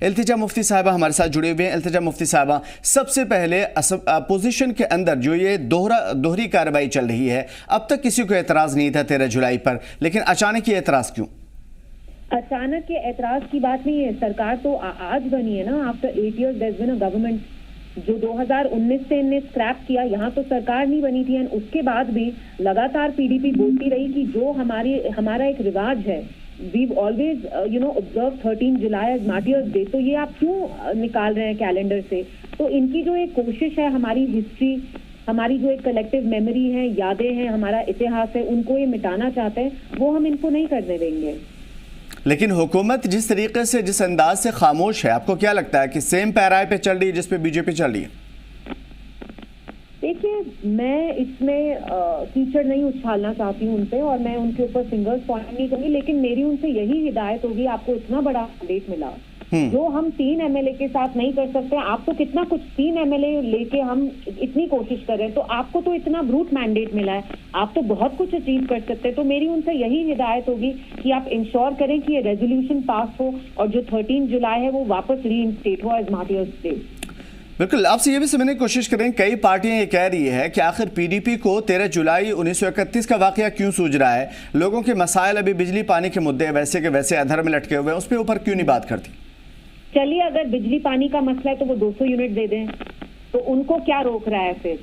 इल्तिजा मुफ्ती साहिबा हमारे साथ जुड़े हुए हैं। इल्तिजा मुफ्ती साहिबा, सबसे पहले अपोजिशन के अंदर जो ये दोहरी कार्रवाई चल रही है, अब तक किसी को एतराज़ नहीं था 13 जुलाई पर, लेकिन अचानक ये एतराज़ क्यों? अचानक के एतराज की बात नहीं है। सरकार तो आज बनी है ना। After 8 years there has been a government. जो 2019 से इनने स्क्रैप किया, यहाँ तो सरकार नहीं बनी थी। उसके बाद भी लगातार पीडीपी बोलती रही कि जो हमारा एक रिवाज है, we always observe 13 July as martyrs day, तो ये आप क्यों निकाल रहे हैं कैलेंडर से? तो इनकी जो एक कोशिश है, हमारी हिस्ट्री, हमारी जो एक कलेक्टिव मेमोरी है, यादें हैं, हमारा इतिहास है, उनको ये मिटाना चाहते हैं, वो हम इनको नहीं करने देंगे। लेकिन हुकूमत जिस तरीके से, जिस अंदाज से खामोश है, आपको क्या लगता है कि सेम पैराए पे चल रही है जिस पे बीजेपी चल रही है? देखिए, मैं इसमें कीचड़ नहीं उछालना चाहती हूँ उनपे, और मैं उनके ऊपर फिंगर्स पॉइंट नहीं करूंगी, लेकिन मेरी उनसे यही हिदायत होगी, आपको इतना बड़ा मैंडेट मिला जो हम 3 एमएलए के साथ नहीं कर सकते। आप तो कितना कुछ 3 एमएलए लेके हम इतनी कोशिश कर रहे हैं, तो आपको तो इतना ब्रूट मैंडेट मिला है, आप तो बहुत कुछ अचीव कर सकते हैं। तो मेरी उनसे यही हिदायत होगी कि आप इंश्योर करें कि ये रेजोल्यूशन पास हो और जो 13 जुलाई है वो वापस रीइंस्टेट हो एज मार्टियर्स डे। बिल्कुल, आपसे ये भी समझने की कोशिश करें, कई पार्टियां ये कह रही है कि आखिर पीडीपी को 13 जुलाई 1931 का वाकया क्यों सूझ रहा है? लोगों के मसाइल, अभी बिजली पानी के मुद्दे वैसे के वैसे अधर में लटके हुए हैं, उस पर ऊपर क्यों नहीं बात करती? चलिए, अगर बिजली पानी का मसला है तो वो 200 यूनिट दे दें, तो उनको क्या रोक रहा है फिर?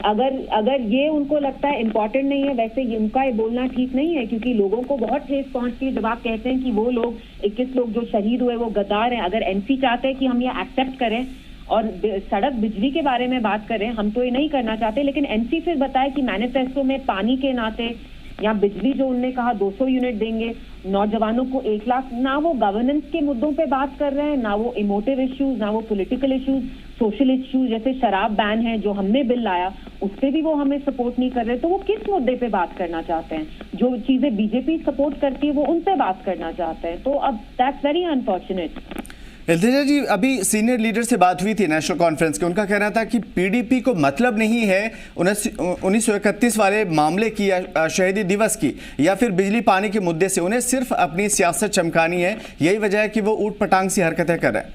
अगर ये उनको लगता है इम्पोर्टेंट नहीं है, वैसे उनका ये बोलना ठीक नहीं है, क्योंकि लोगों को बहुत ठेस पहुंचती है जब आप कहते हैं कि वो लोग 21 लोग जो शहीद हुए वो गद्दार हैं। अगर एनसी चाहते हैं कि हम ये एक्सेप्ट करें और सड़क बिजली के बारे में बात करें, हम तो ये नहीं करना चाहते, लेकिन एनसी फिर बताए कि मैनिफेस्टो में पानी के नाते या बिजली जो उनने कहा 200 यूनिट देंगे, नौजवानों को 1 लाख, ना वो गवर्नेंस के मुद्दों पे बात कर रहे हैं, ना वो इमोटिव इश्यूज, ना वो पॉलिटिकल इश्यूज, सोशल इश्यूज जैसे शराब बैन है जो हमने बिल लाया, उससे भी वो हमें सपोर्ट नहीं कर रहे। तो वो किस मुद्दे पे बात करना चाहते हैं? जो चीजें बीजेपी सपोर्ट करती है वो उनसे बात करना चाहते हैं। तो अब दैट्स वेरी अनफॉर्चुनेट। इल्तिजा जी, अभी सीनियर लीडर से बात हुई थी नेशनल कॉन्फ्रेंस की, उनका कहना था कि पीडीपी को मतलब नहीं है 1931 वाले मामले की या शहीदी दिवस की या फिर बिजली पानी के मुद्दे से, उन्हें सिर्फ अपनी सियासत चमकानी है, यही वजह है कि वो ऊट पटांग सी हरकतें कर रहे हैं।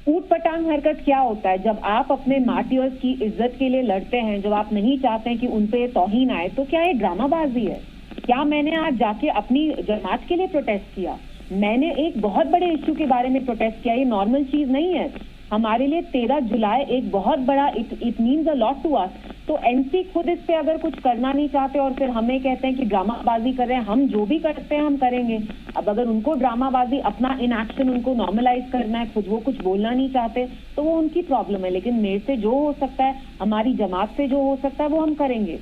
ऊट पटांग हरकत क्या होता है? जब आप अपने मार्टियर्स की इज्जत के लिए लड़ते हैं, जब आप नहीं चाहते हैं कि उन पे तौहीन आए, तो क्या ये ड्रामाबाजी है? क्या मैंने आज जाके अपनी जमात के लिए प्रोटेस्ट किया? मैंने एक बहुत बड़े इश्यू के बारे में प्रोटेस्ट किया। ये नॉर्मल चीज नहीं है हमारे लिए। 13 जुलाई एक बहुत बड़ा, it means a lot to us. तो एनसी खुद इस पे अगर कुछ करना नहीं चाहते और फिर हमें कहते हैं कि ड्रामाबाजी कर रहे हैं, हम जो भी करते हैं हम करेंगे। अब अगर उनको ड्रामाबाजी, अपना इनएक्शन उनको नॉर्मलाइज करना है, खुद वो कुछ बोलना नहीं चाहते, तो वो उनकी प्रॉब्लम है। लेकिन मेरे से जो हो सकता है, हमारी जमात से जो हो सकता है, वो हम करेंगे।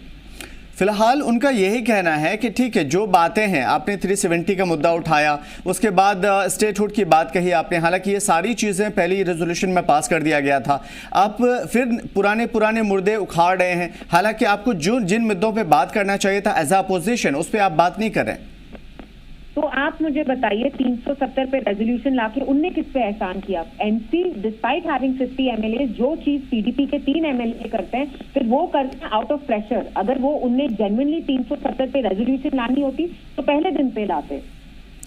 फिलहाल उनका यही कहना है कि ठीक है, जो बातें हैं, आपने 370 का मुद्दा उठाया, उसके बाद स्टेटहुड की बात कही आपने, हालांकि ये सारी चीज़ें पहली रेजोल्यूशन में पास कर दिया गया था, आप फिर पुराने मुद्दे उखाड़ रहे हैं। हालांकि आपको जिन मुद्दों पे बात करना चाहिए था एज अपोजिशन, उस पर आप बात नहीं कर रहे। तो आप मुझे बताइए, 370 पे रेजोल्यूशन लाके उनने किस पे एहसान किया? एनसी डिस्पाइट हैविंग 50 एमएलए, जो चीज पीडीपी के 3 एमएलए करते हैं, फिर वो करते हैं आउट ऑफ प्रेशर। अगर वो उनने जेन्युइनली 370 पे रेजोल्यूशन लानी होती तो पहले दिन पे लाते।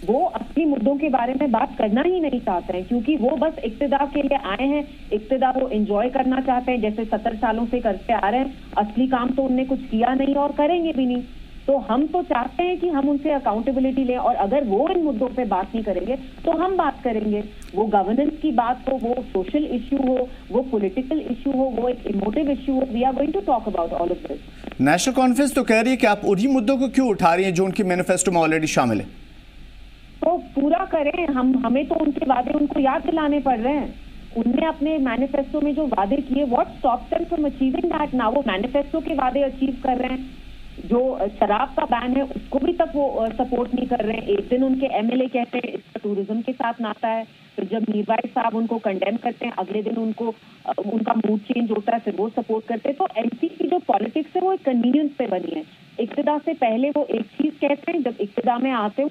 वो अपनी मुद्दों के बारे में बात करना ही नहीं चाहते हैं, क्योंकि वो बस इक्तिदार के लिए आए हैं। इक्तिदार वो एंजॉय करना चाहते हैं, जैसे 70 सालों से करते आ रहे हैं। असली काम तो उनने कुछ किया नहीं और करेंगे भी नहीं। तो हम तो चाहते हैं कि हम उनसे अकाउंटेबिलिटी लें, और अगर वो इन मुद्दों पे बात नहीं करेंगे तो हम बात करेंगे। वो गवर्नेंस की बात हो, वो सोशल इश्यू हो, वो पॉलिटिकल इश्यू हो, वो एक इमोटिव इश्यू हो, we are going to talk about all of this. National Conference तो कह रही है कि आप उन्हीं मुद्दों को क्यों उठा रही हैं जो उनकी मैनिफेस्टो में ऑलरेडी शामिल है? तो पूरा करें। हमें तो उनके वादे उनको याद दिलाने पड़ रहे हैं। उनने अपने मैनिफेस्टो में जो वादे किए, what stops them from achieving that? ना वो मैनिफेस्टो के वादे अचीव कर रहे हैं, जो शराब का बैन है उसको भी तक वो सपोर्ट नहीं कर रहे हैं। एक दिन उनके एमएलए कहते हैं इसका टूरिज्म के साथ नाता है, फिर जब मीरवाइज साहब उनको कंडेम करते हैं, अगले दिन उनका मूड चेंज होता है, फिर वो सपोर्ट करते हैं। तो एनसी की जो पॉलिटिक्स है वो एक कन्वीनियंस पे बनी है। इक्तिदार से पहले वो एक चीज कहते हैं, जब इक्तिदार में आते हैं।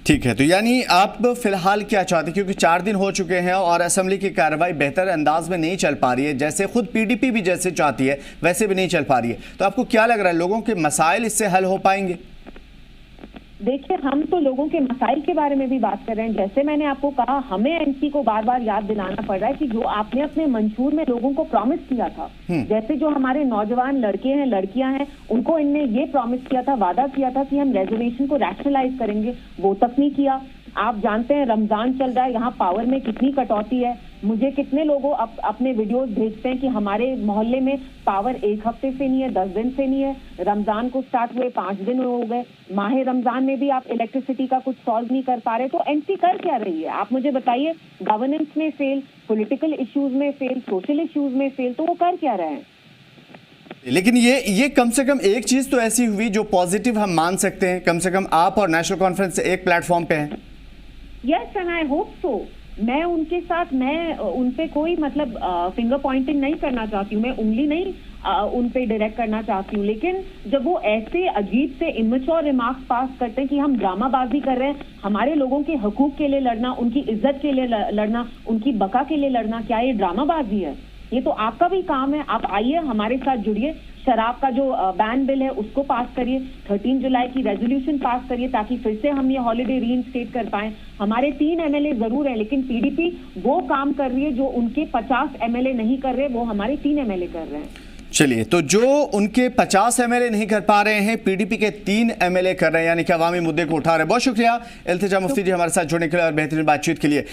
ठीक है, तो यानी आप फिलहाल क्या चाहते हैं, क्योंकि 4 दिन हो चुके हैं और असेंबली की कार्रवाई बेहतर अंदाज में नहीं चल पा रही है, जैसे खुद पीडीपी भी जैसे चाहती है वैसे भी नहीं चल पा रही है, तो आपको क्या लग रहा है लोगों के मसाइल इससे हल हो पाएंगे? देखिए, हम तो लोगों के मसाइल के बारे में भी बात कर रहे हैं। जैसे मैंने आपको कहा, हमें एनसी को बार बार याद दिलाना पड़ रहा है कि जो आपने अपने मंशूर में लोगों को प्रॉमिस किया था, जैसे जो हमारे नौजवान लड़के हैं, लड़कियां हैं, उनको इनने ये प्रॉमिस किया था, वादा किया था कि हम रेजोल्यूशन को रैशनलाइज करेंगे, वो तक नहीं किया। आप जानते हैं रमजान चल रहा है, यहाँ पावर में कितनी कटौती है। मुझे कितने लोगों अपने वीडियोस भेजते हैं कि हमारे मोहल्ले में पावर 1 हफ्ते से नहीं है, 10 दिन से नहीं है। रमजान को स्टार्ट हुए 5 दिन हो गए। माह रमजान में भी आप इलेक्ट्रिसिटी का कुछ सॉल्व नहीं कर पा रहे, तो एनसी कर क्या रही है? आप मुझे बताइए। गवर्नेंस में फेल, पॉलिटिकल इश्यूज में फेल, सोशल इश्यूज में फेल, तो वो कर क्या रहे हैं? लेकिन ये कम से कम एक चीज तो ऐसी हुई जो पॉजिटिव हम मान सकते हैं, कम से कम आप और नेशनल कॉन्फ्रेंस एक प्लेटफॉर्म पे हैं। Yes, and I hope so. मैं उनके साथ, मैं उन पे कोई मतलब फिंगर पॉइंटिंग नहीं करना चाहती हूँ, मैं उंगली नहीं उन पे डायरेक्ट करना चाहती हूँ। लेकिन जब वो ऐसे अजीब से इमेच्योर रिमार्क्स पास करते हैं कि हम ड्रामाबाजी कर रहे हैं, हमारे लोगों के हकूक के लिए लड़ना, उनकी इज्जत के लिए लड़ना, उनकी बका के लिए लड़ना, क्या ये ड्रामाबाजी है? ये तो आपका भी काम है। आप आइए, हमारे साथ जुड़िए, शराब का जो बैन बिल है उसको पास करिए, 13 जुलाई की रेजोल्यूशन पास करिए, ताकि फिर से हम ये हॉलिडे रीइंस्टेट कर पाएं। हमारे 3 एमएलए जरूर हैं, लेकिन पीडीपी वो काम कर रही है जो उनके 50 एमएलए नहीं कर रहे, वो हमारे 3 एमएलए कर रहे हैं। चलिए, तो जो उनके 50 एमएलए नहीं कर पा रहे हैं, पीडीपी के 3 एमएलए कर रहे हैं, यानी कि अवामी मुद्दे को उठा रहे हैं। बहुत शुक्रिया इल्तिजा मुफ्ती जी हमारे साथ जुड़ने के लिए और बेहतरीन बातचीत के लिए।